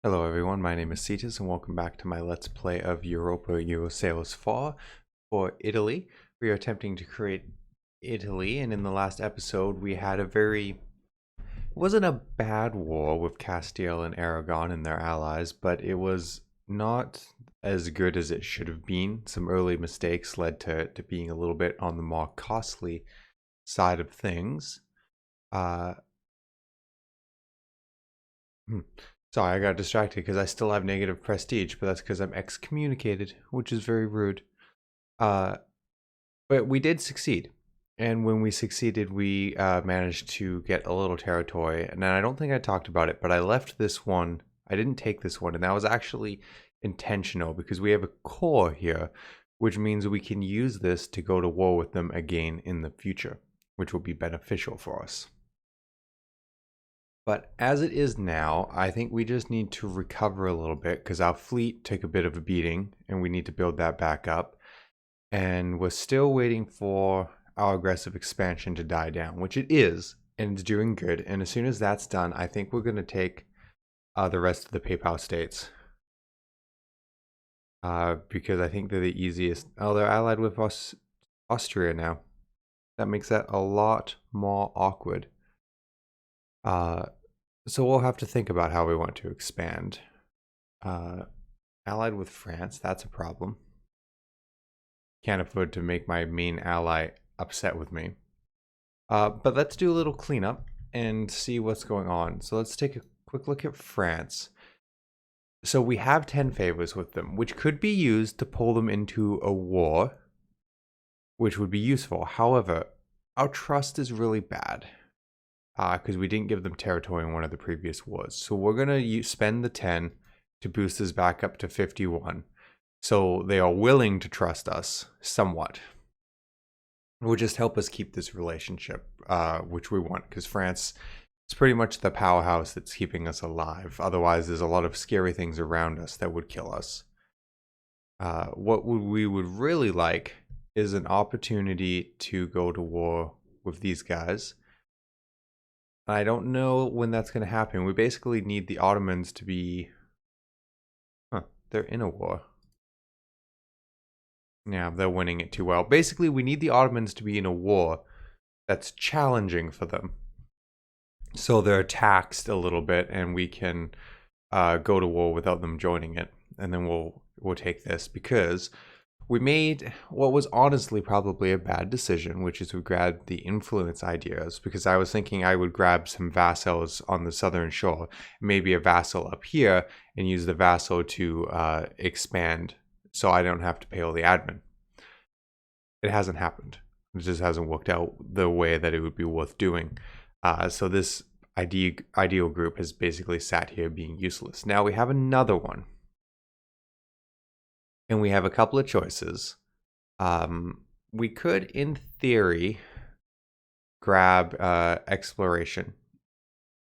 Hello everyone, my name is Cetus and welcome back to my Let's Play of Europa Universalis 4 for Italy. We are attempting to create Italy, and in the last episode we had it wasn't a bad war with Castile and Aragon and their allies, but it was not as good as it should have been. Some early mistakes led to being a little bit on the more costly side of things. Uh, hmm. Sorry, I got distracted because I still have negative prestige, but that's because I'm excommunicated, which is very rude. Uh, but we did succeed. And when we succeeded, we managed to get a little territory. And I don't think I talked about it, but I left this one. I didn't take this one. And that was actually intentional because we have a core here, which means we can use this to go to war with them again in the future, which will be beneficial for us. But as it is now, I think we just need to recover a little bit because our fleet took a bit of a beating and we need to build that back up. And we're still waiting for our aggressive expansion to die down, which it is, and it's doing good. And as soon as that's done, I think we're going to take the rest of the Papal states. Because I think they're the easiest. Oh, they're allied with Austria now. That makes that a lot more awkward. So we'll have to think about how we want to expand. Allied with France, that's a problem. Can't afford to make my main ally upset with me. But let's do a little cleanup and see what's going on. So let's take a quick look at France. So we have 10 favors with them, which could be used to pull them into a war, which would be useful. However, our trust is really bad because we didn't give them territory in one of the previous wars. So we're going to spend the 10 to boost this back up to 51. So they are willing to trust us somewhat. It will just help us keep this relationship, which we want, because France is pretty much the powerhouse that's keeping us alive. Otherwise, there's a lot of scary things around us that would kill us. What we would really like is an opportunity to go to war with these guys. I don't know when that's going to happen. We basically need the Ottomans to be... they're in a war. Yeah, they're winning it too well. Basically, we need the Ottomans to be in a war that's challenging for them. So they're taxed a little bit and we can go to war without them joining it. And then we'll take this because we made what was honestly probably a bad decision, which is we grabbed the influence ideas, because I was thinking I would grab some vassals on the southern shore, maybe a vassal up here, and use the vassal to expand so I don't have to pay all the admin. It hasn't happened. It just hasn't worked out the way that it would be worth doing. So this ideal group has basically sat here being useless. Now we have another one. And we have a couple of choices. We could, in theory, grab exploration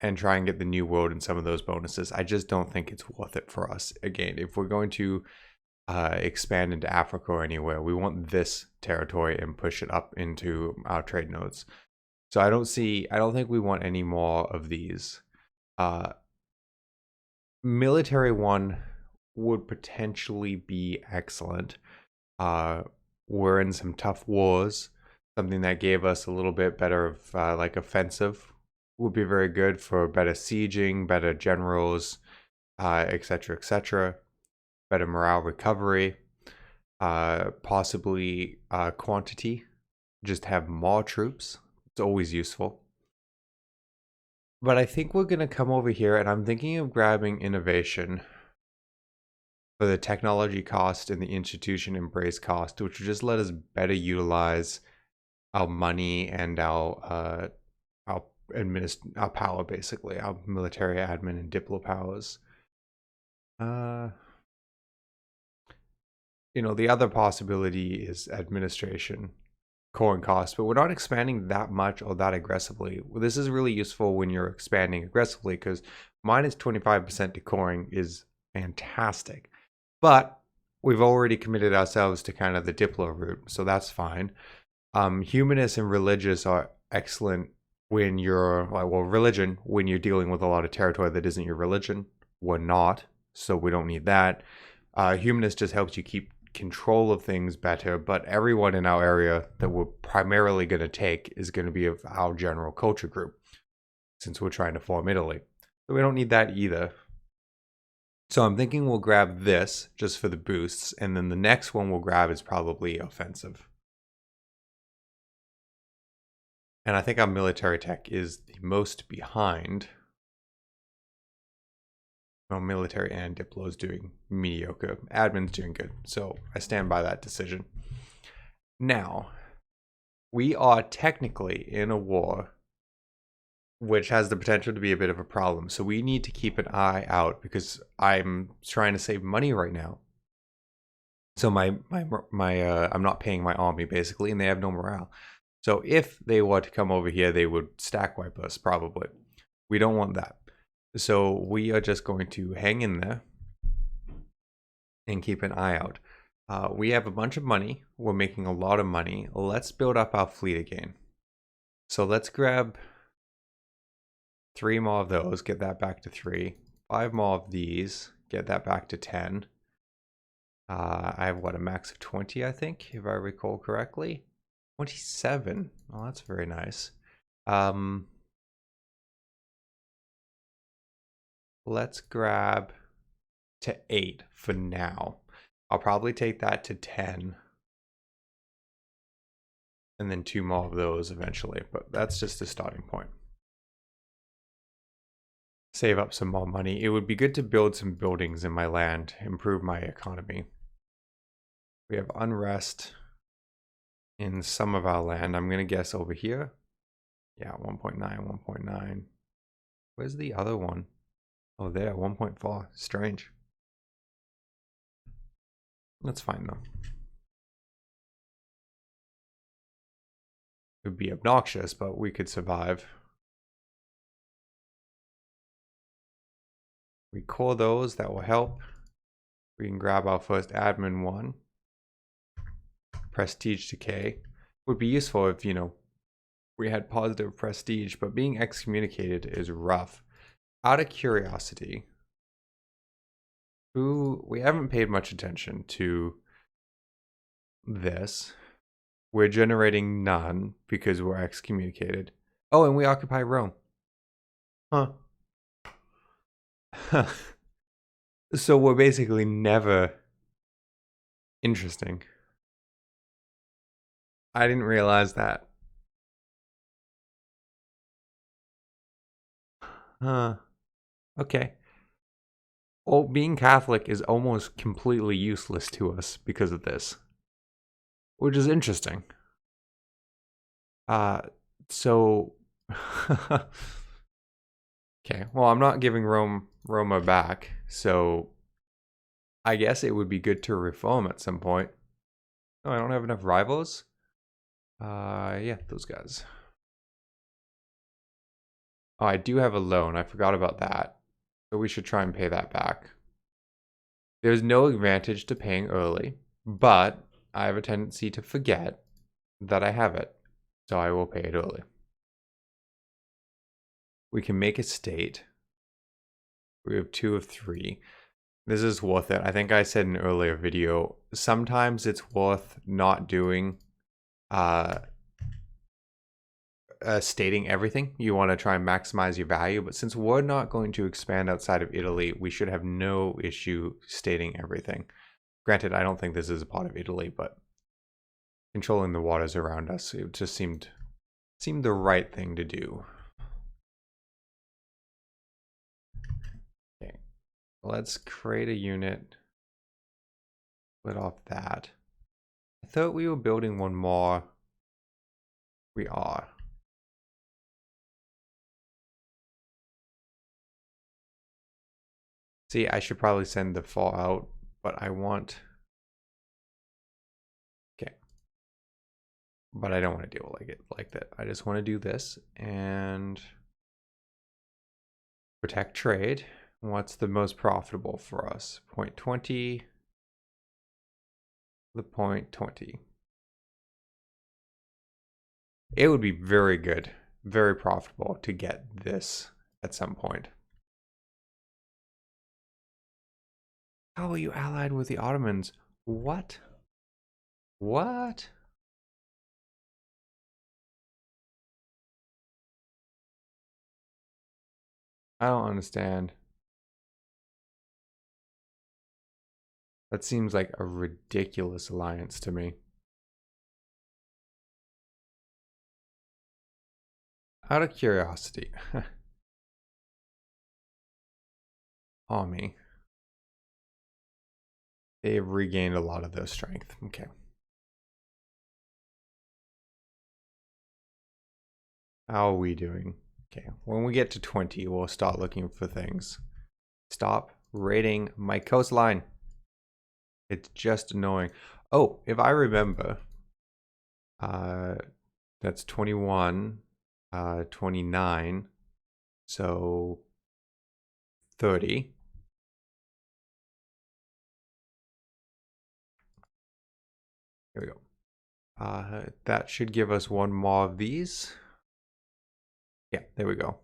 and try and get the new world and some of those bonuses. I just don't think it's worth it for us. Again, if we're going to expand into Africa or anywhere, we want this territory and push it up into our trade nodes. So I don't think we want any more of these. Military one would potentially be excellent. We're in some tough wars. Something that gave us a little bit better of like offensive would be very good for better sieging, better generals, etc., etc. Better morale recovery, possibly quantity. Just have more troops. It's always useful. But I think we're going to come over here, and I'm thinking of grabbing innovation for the technology cost and the institution embrace cost, which will just let us better utilize our money and our power, basically, our military admin and diplo powers. The other possibility is administration, core and cost, but we're not expanding that much or that aggressively. This is really useful when you're expanding aggressively because minus 25% to coring is fantastic. But we've already committed ourselves to kind of the diplo route, so that's fine. Humanist and religious are excellent when you're, religion, when you're dealing with a lot of territory that isn't your religion. we're not, so we don't need that. Humanist just helps you keep control of things better, but everyone in our area that we're primarily going to take is going to be of our general culture group, since we're trying to form Italy. So we don't need that either. So I'm thinking we'll grab this just for the boosts, and then the next one we'll grab is probably offensive. And I think our military tech is the most behind. Well, military and Diplo is doing mediocre. Admin's doing good. So I stand by that decision. Now, we are technically in a war which has the potential to be a bit of a problem. So we need to keep an eye out because I'm trying to save money right now. So I'm not paying my army basically, and they have no morale. So if they were to come over here, they would stack wipe us probably. We don't want that. So we are just going to hang in there and keep an eye out. We have a bunch of money. We're making a lot of money. Let's build up our fleet again. So let's grab 3 more of those, get that back to 3. 5 more of these, get that back to 10. I have, what, a max of 20, I think, if I recall correctly. 27. Oh, that's very nice. Let's grab to 8 for now. I'll probably take that to 10. And then 2 more of those eventually, but that's just a starting point. Save up some more money. It would be good to build some buildings in my land, improve my economy. We have unrest in some of our land. I'm going to guess over here. Yeah, 1.9, 1.9. Where's the other one? Oh, there, 1.4. Strange. That's fine, though. It would be obnoxious, but we could survive. We core those, that will help. We can grab our first admin one. Prestige decay. Would be useful if, we had positive prestige, but being excommunicated is rough. Out of curiosity, we haven't paid much attention to this. We're generating none because we're excommunicated. Oh, and we occupy Rome. Huh. So we're basically never interesting. I didn't realize that. Huh. Okay. Well, being Catholic is almost completely useless to us because of this, which is interesting. So okay, well, I'm not giving Roma back, so I guess it would be good to reform at some point. Oh, I don't have enough rivals? Yeah, those guys. Oh, I do have a loan. I forgot about that. So we should try and pay that back. There's no advantage to paying early, but I have a tendency to forget that I have it. So I will pay it early. We can make a state. We have 2 of 3. This is worth it. I think I said in an earlier video, sometimes it's worth not doing stating everything. You want to try and maximize your value, but since we're not going to expand outside of Italy, we should have no issue stating everything. Granted, I don't think this is a part of Italy, but controlling the waters around us, it just seemed the right thing to do. Okay, let's create a unit. Split off that. I thought we were building one more. We are. See, I should probably send the fall out, but I want... Okay. But I don't want to deal like that. I just want to do this and protect trade. What's the most profitable for us? 0.20. The 0.20. It would be very good, very profitable to get this at some point. How are you allied with the Ottomans? What? What? I don't understand. That seems like a ridiculous alliance to me. Out of curiosity. Army. They've regained a lot of their strength. Okay. How are we doing? Okay. When we get to 20, we'll start looking for things. Stop raiding my coastline. It's just annoying. Oh, if I remember, that's 21, 29, so 30. Here we go. That should give us one more of these. Yeah, there we go.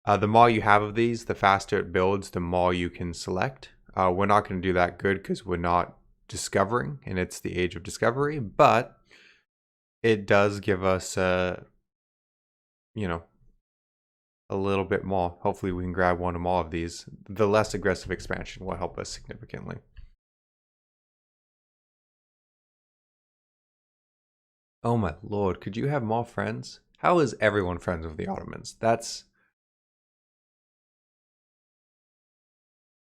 The more you have of these, the faster it builds, the more you can select. We're not going to do that good because we're not discovering, and it's the age of discovery, but it does give us, you know, a little bit more. Hopefully we can grab one or more of these. The less aggressive expansion will help us significantly. Oh my lord, could you have more friends? How is everyone friends with the Ottomans?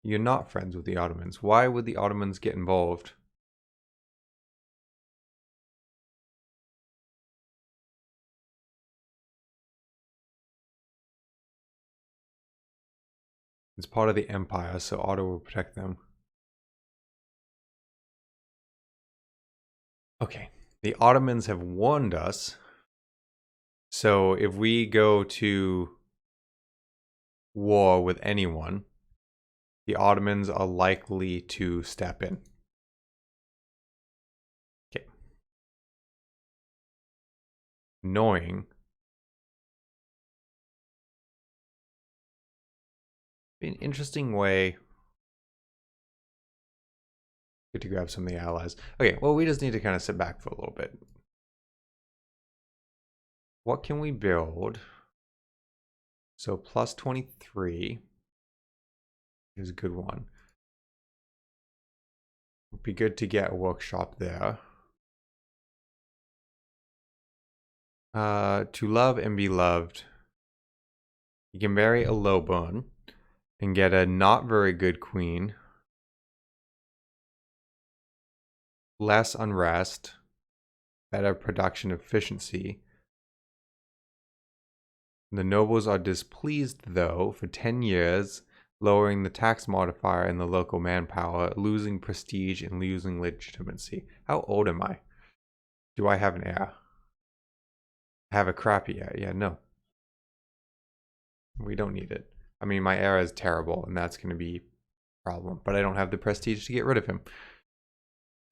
You're not friends with the Ottomans. Why would the Ottomans get involved? It's part of the empire, so Otto will protect them. Okay, the Ottomans have warned us. So if we go to war with anyone, the Ottomans are likely to step in. Okay. Annoying. Be an interesting way. Good to grab some of the allies. Okay, well, we just need to kind of sit back for a little bit. What can we build? So plus 23 is a good one. It'd be good to get a workshop there. To love and be loved. You can marry a lowborn and get a not very good queen. Less unrest. Better production efficiency. The nobles are displeased, though, for 10 years, lowering the tax modifier and the local manpower, losing prestige and losing legitimacy. How old am I? Do I have an heir? I have a crappy heir. Yeah, no. We don't need it. I mean, my heir is terrible, and that's going to be a problem. But I don't have the prestige to get rid of him.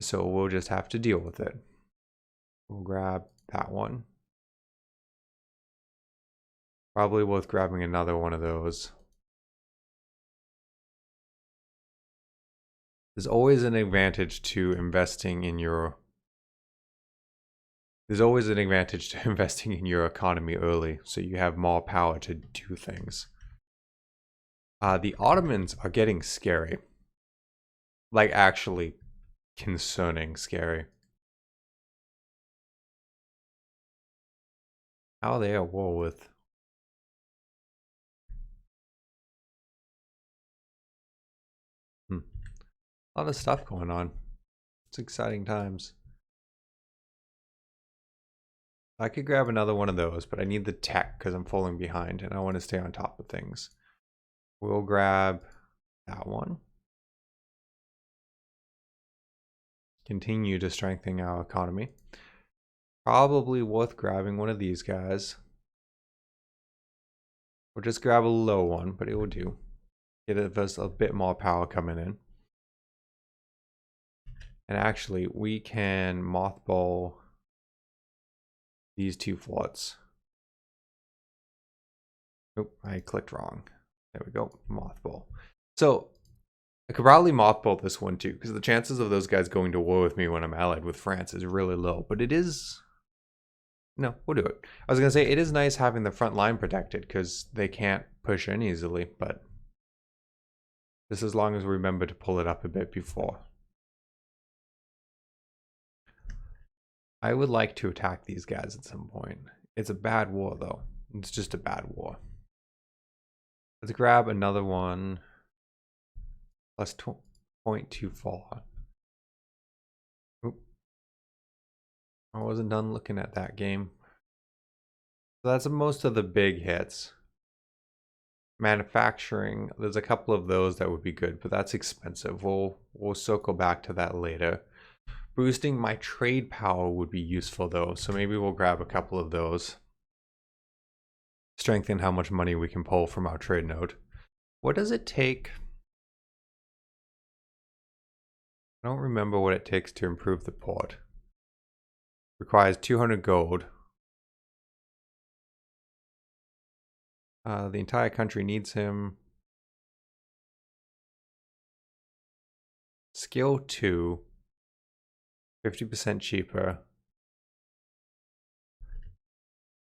So we'll just have to deal with it. We'll grab that one. Probably worth grabbing another one of those. There's always an advantage to investing in your... There's always an advantage to investing in your economy early, so you have more power to do things. The Ottomans are getting scary. Like, actually concerning scary. How are they at war with? A lot of stuff going on. It's exciting times. I could grab another one of those, but I need the tech because I'm falling behind and I want to stay on top of things. We'll grab that one. Continue to strengthen our economy. Probably worth grabbing one of these guys. We'll just grab a low one, but it will do. Give us a bit more power coming in. And actually, we can mothball these two forts. Oh, I clicked wrong. There we go, mothball. So I could probably mothball this one too, because the chances of those guys going to war with me when I'm allied with France is really low. But it is... No, we'll do it. I was going to say, it is nice having the front line protected, because they can't push in easily, but... Just as long as we remember to pull it up a bit before. I would like to attack these guys at some point. It's a bad war, though. It's just a bad war. Let's grab another one. Plus 0.24. Oop. I wasn't done looking at that game. So that's most of the big hits. Manufacturing, there's a couple of those that would be good, but that's expensive. We'll circle back to that later. Boosting my trade power would be useful though, so maybe we'll grab a couple of those. Strengthen how much money we can pull from our trade node. What does it take? I don't remember what it takes to improve the port. Requires 200 gold. The entire country needs him. Skill 2. 50% cheaper.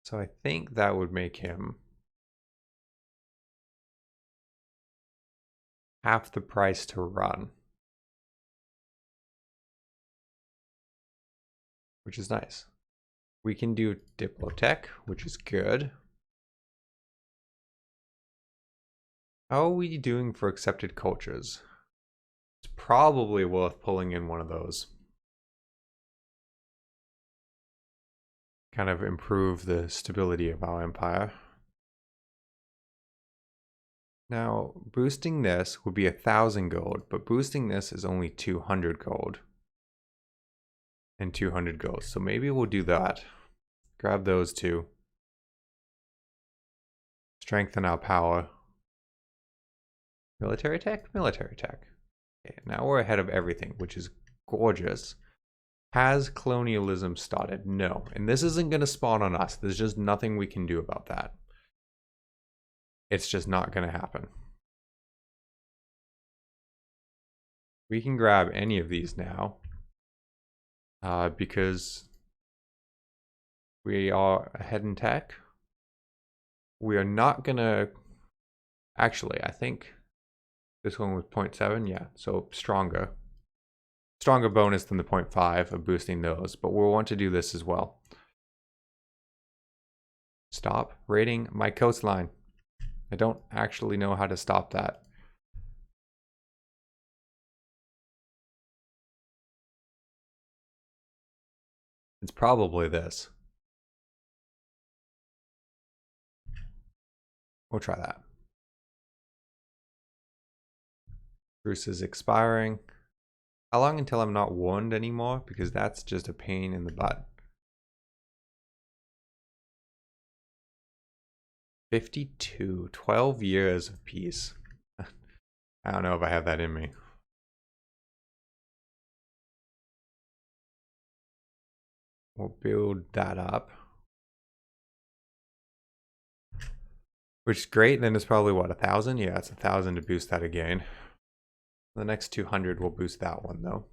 So I think that would make him half the price to run. Which is nice. We can do Diplotech, which is good. How are we doing for accepted cultures? It's probably worth pulling in one of those. Kind of improve the stability of our empire. Now, boosting this would be 1,000 gold, but boosting this is only 200 gold. And 200 gold, so maybe we'll do that. Grab those two. Strengthen our power. Military tech? Military tech. Okay, now we're ahead of everything, which is gorgeous. Has colonialism started? No. And this isn't going to spawn on us. There's just nothing we can do about that. It's just not going to happen. We can grab any of these now. Because we are ahead in tech. We are not going to... Actually, I think this one was 0.7. Yeah, so stronger. Stronger bonus than the 0.5 of boosting those, but we'll want to do this as well. Stop raiding my coastline. I don't actually know how to stop that. It's probably this. We'll try that. Truce is expiring. How long until I'm not warned anymore? Because that's just a pain in the butt. 52. 12 years of peace. I don't know if I have that in me. We'll build that up. Which is great. Then it's probably what, 1,000? Yeah, it's 1,000 to boost that again. The next 200 will boost that one though.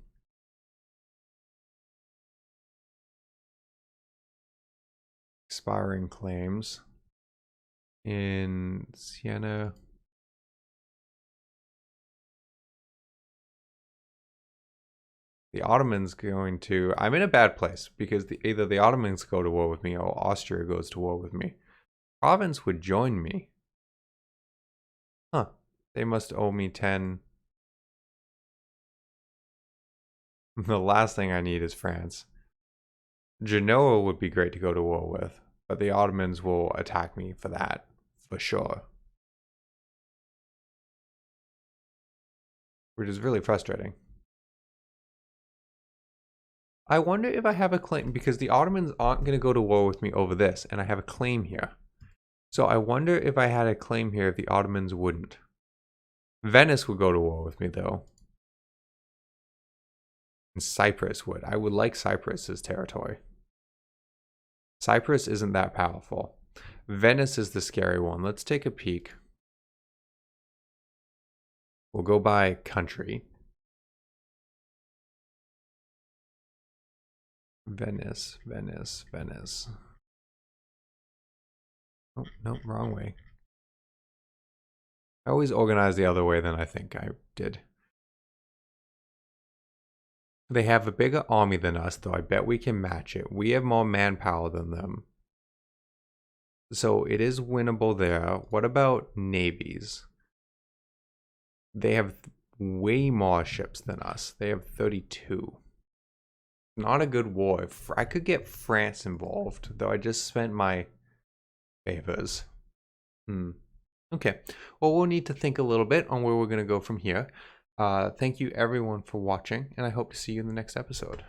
Expiring claims in Siena. The Ottomans going to... I'm in a bad place because either the Ottomans go to war with me or Austria goes to war with me. Province would join me. Huh. They must owe me 10. The last thing I need is France. Genoa would be great to go to war with, but the Ottomans will attack me for that, for sure. Which is really frustrating. I wonder if I have a claim, because the Ottomans aren't going to go to war with me over this, and I have a claim here. So I wonder if I had a claim here if the Ottomans wouldn't. Venice would go to war with me, though. And Cyprus would. I would like Cyprus's territory. Cyprus isn't that powerful. Venice is the scary one. Let's take a peek. We'll go by country. Venice, Venice, Venice. Oh, no, wrong way. I always organize the other way than I think I did. They have a bigger army than us, though I bet we can match it. We have more manpower than them. So it is winnable there. What about navies? They have way more ships than us. They have 32. Not a good war. If I could get France involved, though I just spent my favors. Okay. Well, we'll need to think a little bit on where we're going to go from here. Thank you everyone for watching, and I hope to see you in the next episode.